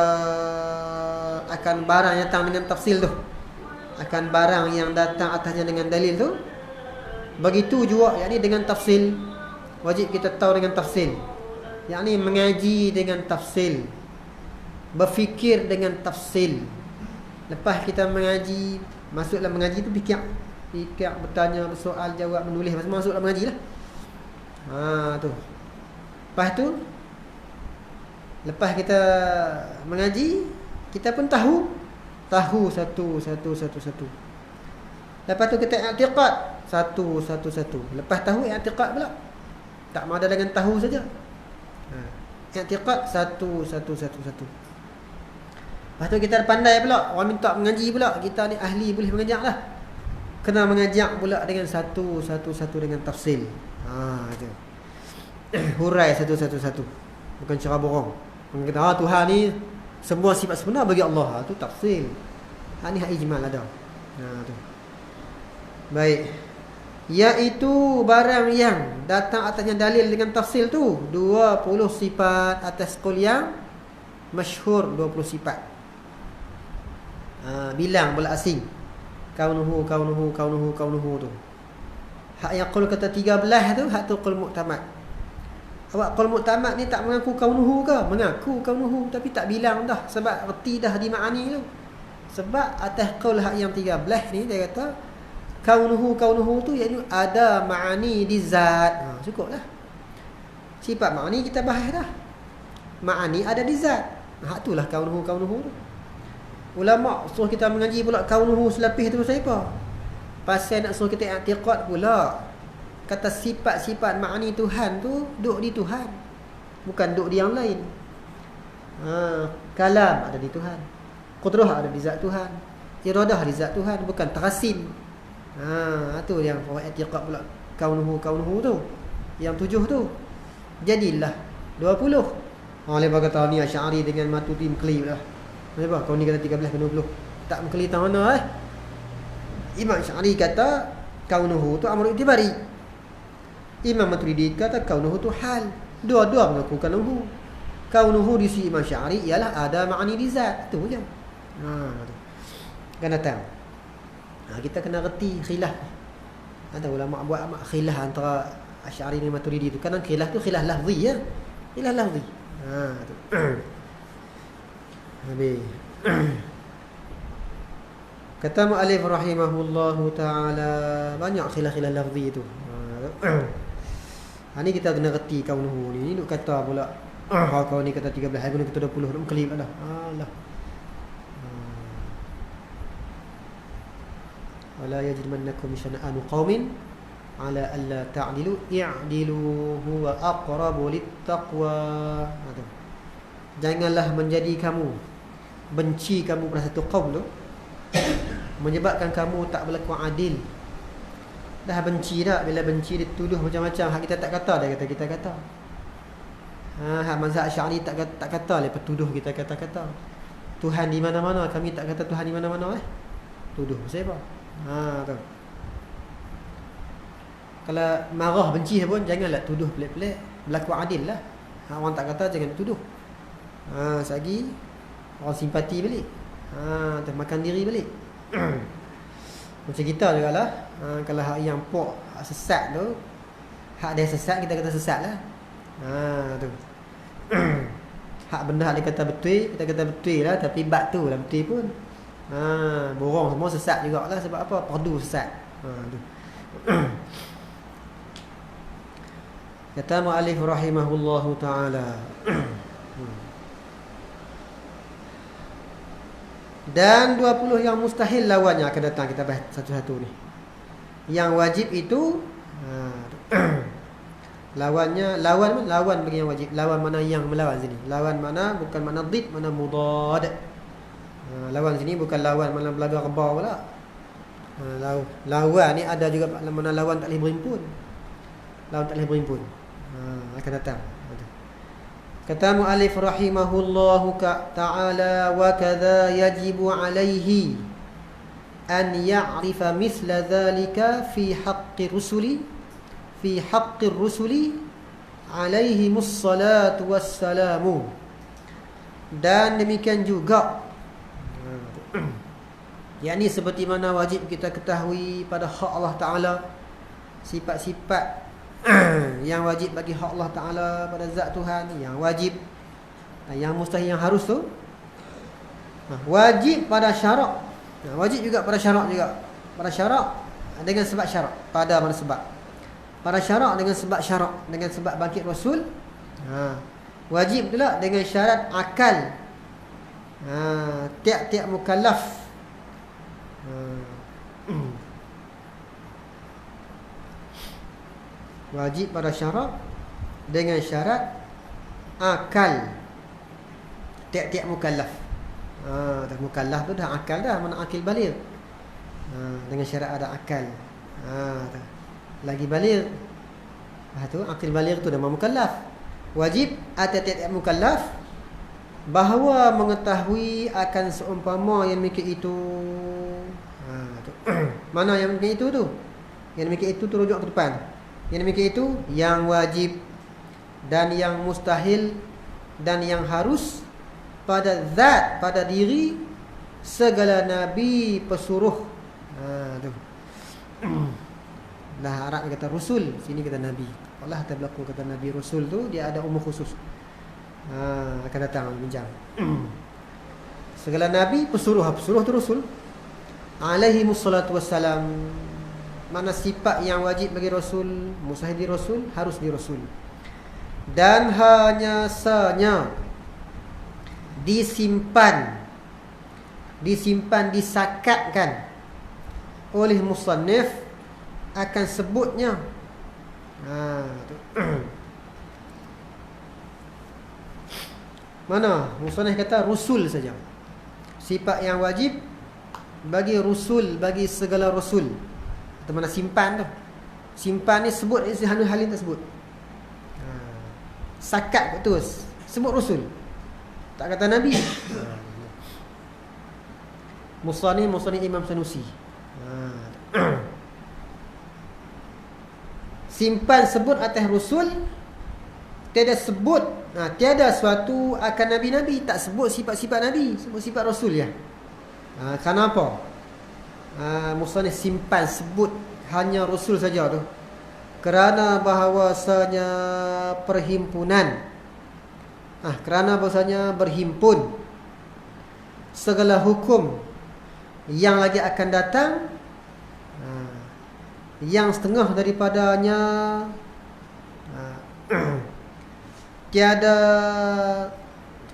akan barang yang datang dengan tafsil tu, akan barang yang datang atasnya dengan dalil tu. Begitu juga yakni dengan tafsil, wajib kita tahu dengan tafsil, yakni mengaji dengan tafsil, berfikir dengan tafsil. Lepas kita mengaji, masuklah mengaji tu fikir, bertanya, bersoal, jawab, menulis, masuklah mengaji lah. Tu. Lepas tu, lepas kita mengaji, kita pun tahu satu. Lepas tu kita i'tiqad satu. Lepas tahu i'tiqad pula. Tak ada dengan tahu saja. I'tiqad satu. Lepas tu kita pandai pula, orang minta mengaji pula, kita ni ahli boleh mengajak lah. Kena mengajak pula dengan satu dengan tafsil. Tu. Hurai satu. Bukan cara borong. Kata Tuhan ni semua sifat sebenar bagi Allah. Tu tafsil. Ni hak ijmal ada. Tu. Baik. Iaitu barang yang datang atasnya dalil dengan tafsil tu 20 sifat atas qaul yang masyhur, 20 sifat. Bilang bola asing. Kaunuhu tu. Hak yang qaul kata 13 tu, hak tu qaul muktamad. Awak qaul muktamad ni tak mengaku kaunuhu ke? Mengaku kaunuhu tapi tak bilang dah, sebab erti dah di ma'ani tu. Sebab atas qaul hak yang 13 ni dia kata kaunuhu tu iaitu ada ma'ani di zat. Cukuplah. Sifat ma'ani kita bahas dah. Ma'ani ada di zat. Hak itulah kaunuhu tu. Ulama suruh kita mengaji pula kaunuhu selapis tu siapa? Pasal nak suruh kita i'tiqad pula. Kata sifat-sifat ma'ani Tuhan tu duk di Tuhan, bukan duk di yang lain. Kalam ada di Tuhan, qudrah ada di zat Tuhan, iradah di zat Tuhan, bukan tarasim. Tu yang i'tiqad pula kaunuhu tu. Yang 7 tu. Jadilah 20. Oleh kata ni Asy'ari dengan Maturidi mengkeli lah. Kenapa? Kau ni kata 13 ke 20. Tak mengkeli tang mana Imam Asy'ari kata kaunuhu tu amrul itibari. Imam Maturidi kata kaunuhu tu hal. Dua-dua mengaku kaunuhu. Kaunuhu di sisi Imam Asy'ari ialah ada ma'ani di zat. Tu je. Kena tahu. Kita kena reti khilaf. Ada ulama buat amat khilaf antara Asy'ari dan Maturidi tu. Kadang khilaf tu khilaf lafzi ya. Khilaf lafzi. Tu. Habis. Kata mu'allif rahimahullahu ta'ala, banyak khilaf-khilaf lafzi tu. Ni kita kena reti kaunuhu ni. Duk kata pula kau ni kata 13, aku ni kata 20. Duk kelip dah. Alah. Wala yajrimannakum syana'anu qaumin ala alla ta'dilu i'dilu huwa aqrabu littaqwa. Janganlah menjadi kamu benci kamu pada satu kaum tu, menyebabkan kamu tak berlaku adil. Dah benci dah, bila benci dia tuduh macam-macam. Hak kita tak kata, dia kata kita kata. Hak mazhab Asy'ari tak kata, lepas tuduh kita kata-kata. Tuhan di mana-mana, kami tak kata Tuhan di mana-mana tuduh siapa? Tu. Kalau marah benci pun janganlah tuduh pelik-pelik, berlaku adil lah. Orang tak kata jangan tuduh. Sagi orang simpati balik. Termakan diri balik. Macam kita juga lah. Kalau hak yang pok hak sesat tu, hak dia sesat, kita kata sesat lah. Tu. Hak benda hak dia kata betul, kita kata betul lah. Tapi bab tu lah betul pun. Borong semua sesat jugalah. Sebab apa? Perdu sesat. Tu. Kata mu'allif rahimahullahu ta'ala. Dan 20 yang mustahil lawannya akan datang. Kita bahas satu-satu ni. Yang wajib itu lawannya, lawan bagi yang wajib. Lawan mana yang melawan sini? Lawan mana bukan mana dhid, mana mudad. Lawan sini bukan lawan mana belaga reba pula. Lawan ni ada juga mana lawan tak boleh berhimpun. Lawan tak boleh berhimpun. Akan datang. Kata mu'allif rahimahullahu ta'ala, wa kadza yajibu alaihi an ya'rifa misla dhalika fi haqqi rusuli alaihimus salatu wassalamu. Dan demikian juga yakni seperti mana wajib kita ketahui pada hak Allah Ta'ala, sifat-sifat yang wajib bagi hak Allah Ta'ala pada zat Tuhan, yang wajib, yang mustahil, yang harus tu wajib pada syarak. Wajib juga pada syarak juga. Pada syarak dengan sebab syarak. Pada mana sebab? Pada syarak dengan sebab syarak, dengan sebab bangkit Rasul. Wajib pula dengan syarat akal. Tiap-tiap mukallaf. Wajib pada syarat dengan syarat akal tiap-tiap mukallaf. Mukallaf tu dah akal dah, mana akil baligh. Dengan syarat ada akal. Lagi baligh. Tu akil baligh tu nama mukallaf. Wajib atas tiap-tiap mukallaf bahawa mengetahui akan seumpama yang demikian itu. Mana yang demikian itu tu? Yang demikian itu tu rujuk ke depan. Yang demikian itu yang wajib dan yang mustahil dan yang harus pada zat, pada diri segala nabi pesuruh. Tu. Lah Arab kata rasul, sini kata nabi. Allah tak berlaku kata nabi rasul tu dia ada umur khusus. Akan datang bincang. Segala nabi pesuruh tu rasul. Alaihi wassalatu wassalam. Mana sifat yang wajib bagi Rasul, mustahil di Rasul, harus di Rasul. Dan hanya sanya disimpan, disakatkan oleh musannif akan sebutnya. Mana musannif kata Rasul saja. Sifat yang wajib bagi Rasul, bagi segala Rasul. Atau mana simpan tu. Simpan ni sebut Izhanul Halim tak sebut. Sakat betul. Sebut Rasul. Tak kata Nabi. Musani Imam Sanusi. Simpan sebut atas Rasul. Tiada sebut, tiada suatu akan Nabi-Nabi. Tak sebut sifat-sifat Nabi. Sebut sifat Rasul ya. Kenapa? Musannif simpan sebut hanya Rasul saja tu. Kerana bahawasanya perhimpunan, kerana bahawasanya berhimpun segala hukum yang lagi akan datang, yang setengah daripadanya tiada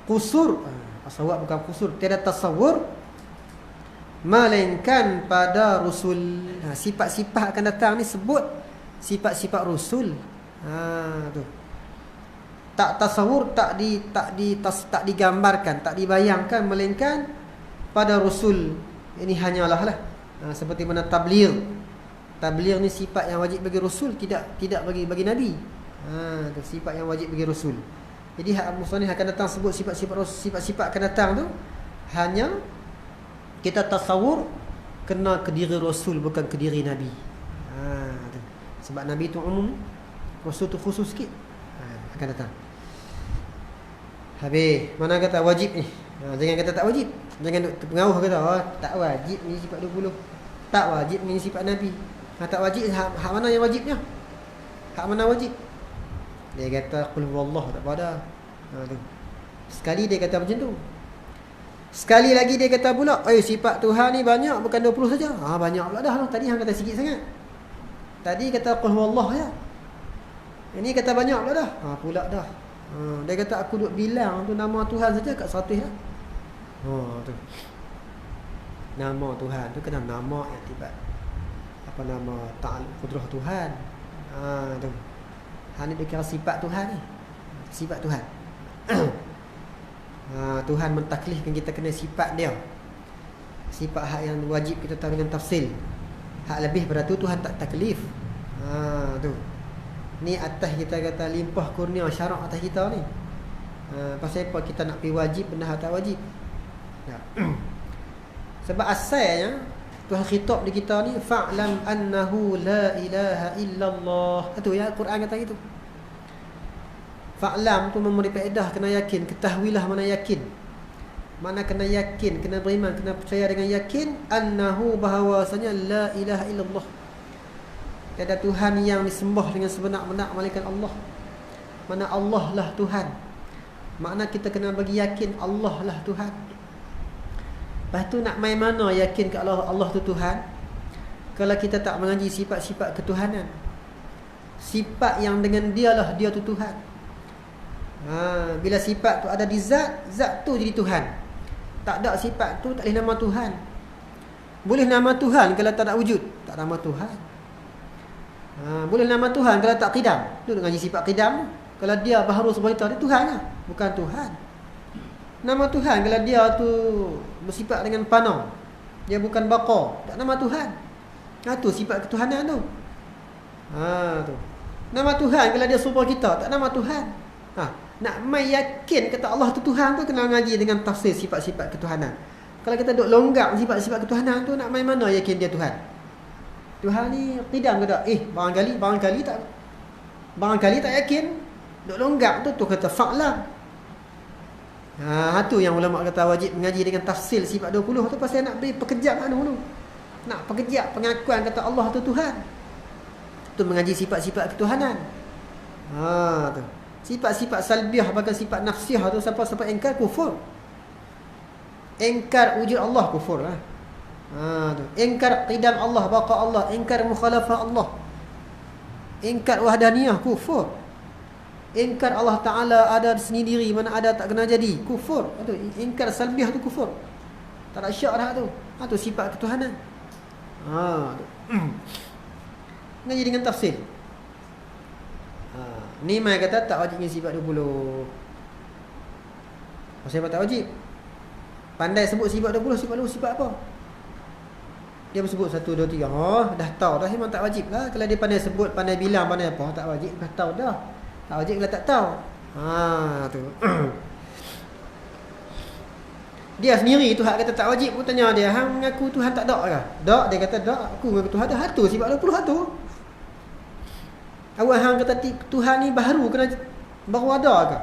kusur, tasawwur bukan kusur, tiada tasawwur melainkan pada Rasul. Sifat-sifat akan datang ni sebut sifat-sifat Rasul. Tu. tak tasawur, tak digambarkan, tak dibayangkan, melainkan pada Rasul. Ini hanyalah lah. Seperti mana tabligh. Tabligh ni sifat yang wajib bagi Rasul, tidak bagi Nabi. Itu sifat yang wajib bagi Rasul. Jadi musannif akan datang sebut sifat-sifat akan datang tu hanya kita tasawur kena ke diri Rasul, bukan ke diri Nabi. Tu. Sebab Nabi tu umum, Rasul tu khusus sikit. Akan datang. Habis, mana kata wajib ni? Jangan kata tak wajib. Jangan duk terpengaruh kata tak wajib ni sifat 20. Tak wajib ni sifat Nabi. Tak wajib, hak mana yang wajibnya? Hak mana wajib? Dia kata qul huwallahu, tak apa dah. Tu. Sekali dia kata macam tu. Sekali lagi dia kata pula, sifat Tuhan ni banyak, bukan 20 saja. Banyak pula dah. Tadi hang kata sikit sangat. Tadi kata qul huwallahu ya. Ini kata banyak pula dah. Pula dah. Dia kata aku duk bilang tu nama Tuhan saja kat 100 dah. Tu. Nama Tuhan tu kena nama yang tiba. Apa nama ta'ala qudrah Tuhan. Tu. Hanya dikira sifat Tuhan ni. Sifat Tuhan. Tuhan mentaklifkan kita kena sifat dia. Sifat hak yang wajib kita tahu dengan tafsil. Hak lebih pada tu Tuhan tak taklif. Tu. Ni atas kita kata limpah kurnia syarak atas kita ni. Pasal apa kita nak pergi wajib benda hak tak wajib. Sebab asalnya Tuhan khitab di kita ni fa'lam annahu la ilaha illallah. Itu ya Quran kata gitu. Fa'lam tu memberi faedah, kena yakin, ketahuilah mana yakin. Mana kena yakin, kena beriman, kena percaya dengan yakin annahu bahawasanya la ilaha illallah. Tiada Tuhan yang disembah dengan sebenar-benar melainkan Allah. Mana Allah lah Tuhan. Makna kita kena bagi yakin Allah lah Tuhan. Lepas tu nak main mana yakin ke Allah tu Tuhan? Kalau kita tak mengaji sifat-sifat ketuhanan. Sifat yang dengan dialah dia tu Tuhan. Bila sifat tu ada di zat, zat tu jadi Tuhan. Tak ada sifat tu tak boleh nama Tuhan. Boleh nama Tuhan kalau tak ada wujud, tak nama Tuhan. Boleh nama Tuhan kalau tak qidam. Tu dengan sifat qidam. Kalau dia baharu sebentar dia Tuhan lah, bukan Tuhan. Nama Tuhan kalau dia tu bersifat dengan fana, dia bukan baqa, tak nama Tuhan. Tu sifat ketuhanan tu. Tu. Nama Tuhan kalau dia serupa kita, tak nama Tuhan. Nak mai yakin kata Allah tu Tuhan tu kena ngaji dengan tafsir sifat-sifat ketuhanan. Kalau kita duk longgak sifat-sifat ketuhanan tu, nak mai mana yakin dia Tuhan? Tuhan ni qidam ke tak? Barangkali tak yakin. Duk longgak tu kata fa'lam. Tu yang ulama kata wajib mengaji dengan tafsir sifat 20 tu, pasal nak beri pekerjaan tu. Nak pekerjaan pengakuan kata Allah tu Tuhan. Tu mengaji sifat-sifat ketuhanan. Tu. Sifat-sifat salbiah bahkan sifat nafsiah tu siapa ingkar kufur. Ingkar wujud Allah kufur lah. Tu. Ingkar qidam Allah, baqa Allah, ingkar mukhalafah Allah. Ingkar wahdaniyah kufur. Ingkar Allah Ta'ala ada sendiri, mana ada tak kena jadi, kufur. Itu ingkar salbiah tu kufur. Tak ada syak dah tu. Tu sifat ketuhanan. Tu. Ngaji dengan tafsir. Ni mai kata tak wajibnya sifat 20. Pasal apa tak wajib? Pandai sebut sifat 20, sifat 20 sifat apa? Dia sebut 1, 2, 3. Dah tahu dah, memang tak wajib lah. Kalau dia pandai sebut, pandai bilang, pandai apa, tak wajib, dah tahu dah. Tak wajib kalau tak tahu. Tu. Dia sendiri tu hak kata tak wajib pun tanya dia, hang mengaku Tuhan tak ada ke? Tak, dia kata tak, aku mengaku Tuhan ada. Tu sifat 20 tu. Awak hang kata Tuhan ni baru ada ke?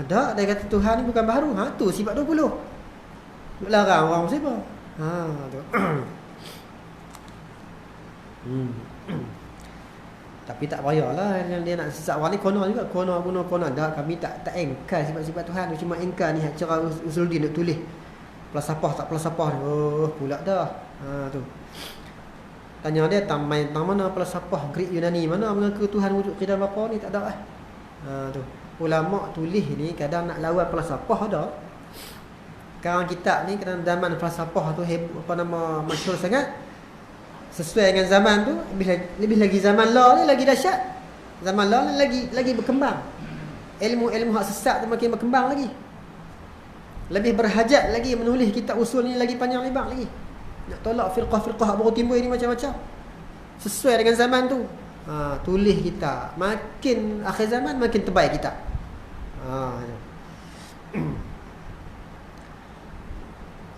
Ada, dia kata Tuhan ni bukan baru. Tu sifat 20. Duk larang orang siapa? Tu. Tapi tak payahlah dia nak sesat orang ni kono juga, kono dah, kami tak engkar sifat-sifat Tuhan, cuma engkar ni cara Usuluddin nak tulis falsafah tak falsafah. Pula dah. Tu. Tanya dia tang mana falsafah Greek Yunani, mana mengaku Tuhan wujud qidam baqa ni, tak ada lah. Tu. Ulama tulis ni kadang nak lawan falsafah ada. Sekarang kitab ni kadang zaman falsafah tu masyhur sangat. Sesuai dengan zaman tu, lebih lagi zaman law ni lagi dahsyat. Zaman lalu lagi berkembang. Ilmu hak sesat tu makin berkembang lagi. Lebih berhajat lagi menulis kitab usul ni lagi panjang lebar lagi. Nak tolak firqah-firqah baru timbul ni macam-macam. Sesuai dengan zaman tu. Tulis kitab. Makin akhir zaman makin terbaik kitab.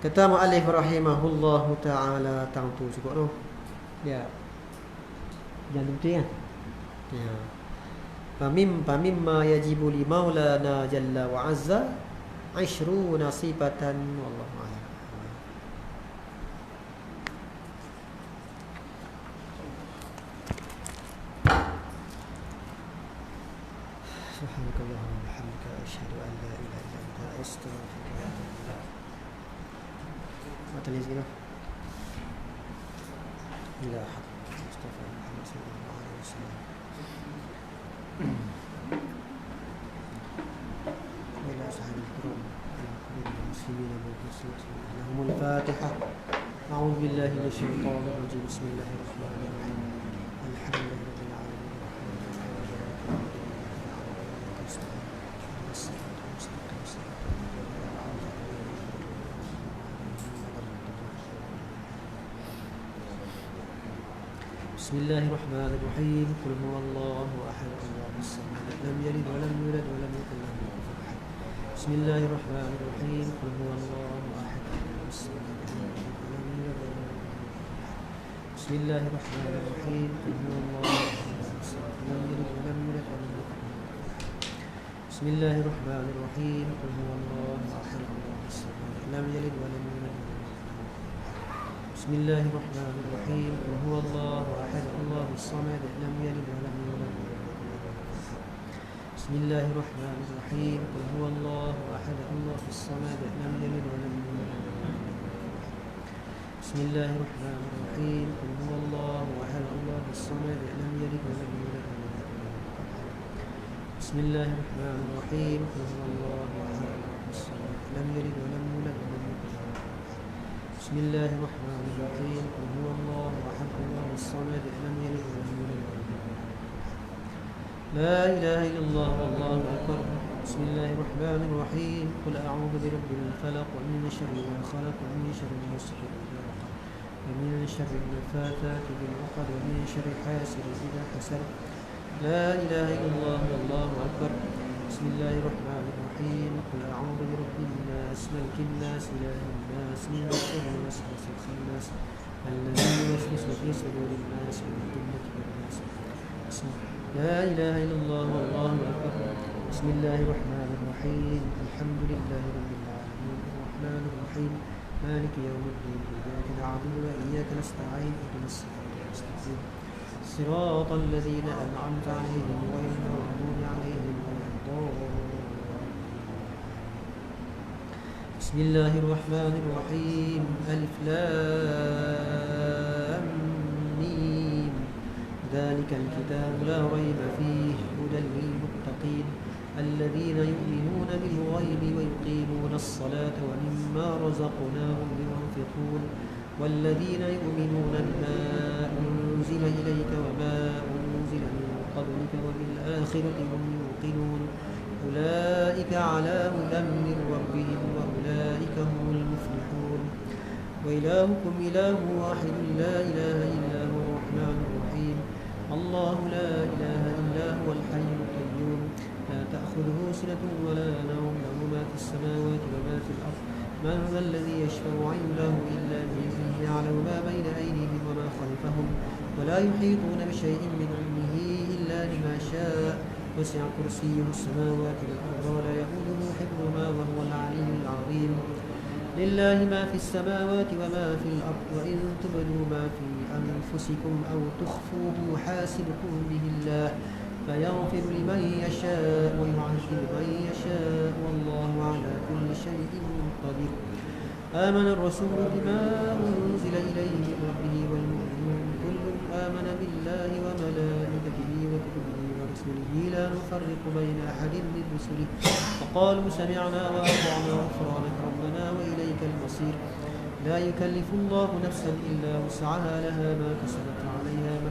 Kata muallif rahimahullahu taala tang tu cukup tu. Ya. Jangan betul kan? Ya. Famimma yajibu li maulana jalla wa azza 20 sifatan wallahu a'lam. Subhanakallahumma wa bihamdika asyhadu an la ilaha illa anta astaghfiruka wa atubu ilaik. Tulis gitu. Ila Mustafa Muhammad sallallahu alaihi wasallam. Ila sahabat kiram المسلمين والمسلمات لهم الفاتحة. أعوذ بالله من الشيطان الرجيم. بسم الله الرحمن الرحيم. الحمد لله رب العالمين. بسم الله الرحمن الرحيم. قل هو الله أحد الله الصمد لم يلد ولم يولد ولم يكن له كفوا أحد. بسم الله الرحمن الرحيم. قل هو الله أحد الله الصمد لم يلد ولم يولد ولم يكن له كفوا أحد. بسم الله الرحمن الرحيم. قل هو الله أحد الله الصمد لم يلد ولم يولد ولم يكن له كفوا أحد. بسم الله الرحمن الرحيم. قل هو الله أحد الله الصمد لم يلد ولم يولد. بسم الله الرحمن الرحيم. قل هو الله أحد الله الصمد لم يلد ولم يولد. بسم الله الرحمن الرحيم. قل هو الله أحد الله الصمد لم يلد ولم يولد. بسم الله الرحمن الرحيم. قل هو الله أحد الله الصمد لم يلد ولم يولد. بسم الله الرحمن الرحيم. قل هو الله أحد الله الصمد لم يلد ولم يولد. بسم الله الرحمن الرحيم. قل هو الله أحد الله الصمد لم يلد ولم يولد. لا إله إلا الله والله أكبر. بسم الله الرحمن الرحيم. قل أعوذ برب الفلق ومن شر ما خلق ومن شر غاسق إذا وقب ومن شر النفاثات في العقد ومن شر حاسد إذا حسد. لا إله إلا الله والله أكبر. بسم الله الرحمن الرحيم. قل أعوذ برب الناس ملك الناس إله الناس من شر الوسواس الخناس الذي يوسوس في صدور الناس من الجنة والناس. لا إله إلا الله والله أكبر. بسم الله الرحمن الرحيم. الحمد لله رب العالمين الرحمن الرحيم مالك يوم الدين إياك نعبد وإياك نستعين اهدنا الصراط المستقيم صراط الذين أنعمت عليهم غير المغضوب عليهم ولا الضالين. بسم الله الرحمن الرحيم. ألف لام ميم ذلك الكتاب لا ريب فيه هدى للمتقين الذين يؤمنون بالغيب ويقيمون الصلاة ومما رزقناهم ينفقون والذين يؤمنون بما أنزل إليك وما أنزل من قبلك وبالآخرة هم يوقنون أولئك على هدى من ربهم وأولئك هم المفلحون. وإلهكم إله واحد لا إله إلا هو الرحمن الرحيم. الله لا إله إلا هو الحي القيوم لا تأخذه سنة ولا نوم له ما في السماوات وما في الأرض. من ذا الذي يشفع عنده إلا بإذنه يعلم ما بين أيديهم وما خلفهم ولا يحيطون بشيء من علمه إلا بما شاء وسع كرسيه السماوات والأرض ولا يؤوده حفظهما وهو العلي العظيم. لله ما في السماوات وما في الأرض وإن تبدوا ما في أنفسكم أو تخفوه يحاسبكم به الله فيغفر لمن يشاء ويعذب من يشاء والله على كل شيء قدير. آمن الرسول بما أنزل إليه من ربه والمؤمنون كل آمن بالله وملائكته وكتبه ورسله لا نفرق بين أحد من رسله وقالوا سمعنا وأطعنا غفرانك ربنا وإليك المصير. لا يكلف الله نفسا إلا وسعها لها ما كسبت عليها ما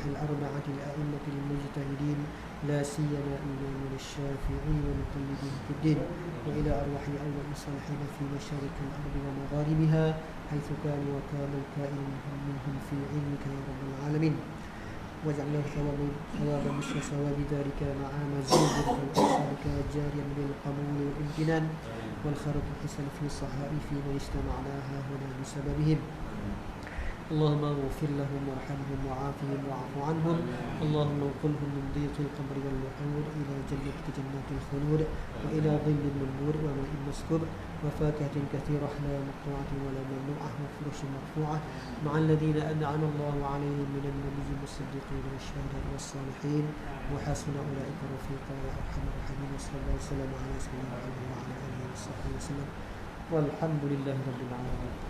أرواح الأربعة الأئمة المجتهدين لا سيما إمامنا الشافعي ومقلدين في الدين، وإلى أرواح أولياء الصالحين في مشارق الأرض ومغاربها حيث كانوا وكان الكائن منهم في علمك يا رب العالمين، واجعل له ثواب مثل ثواب ذلك مع مزيد كالأحسانك جاريا بالقبول والامتنان والخيرات الحسن في صحائف من اجتمعناها هنا بسببهم. اللهم اغفر لهم وارحمهم وعافهم واعف عنهم. اللهم انقلهم من ضيق القبر والوحور إلى جنتك جنات الخلود، وإلى ظل المنبور وماء مسكوب وفاكهة كثيرة لا مقطوعة ولا ممنوعة وفرش مرفوعة مع الذين أنعم الله عليهم من النبيين والصديقين والشهداء والصالحين وحسن أولئك رفيقا يا أرحم الراحمين. صلى الله وسلم على سيدنا محمد وعلى آله وصحبه وسلم والحمد لله رب العالمين.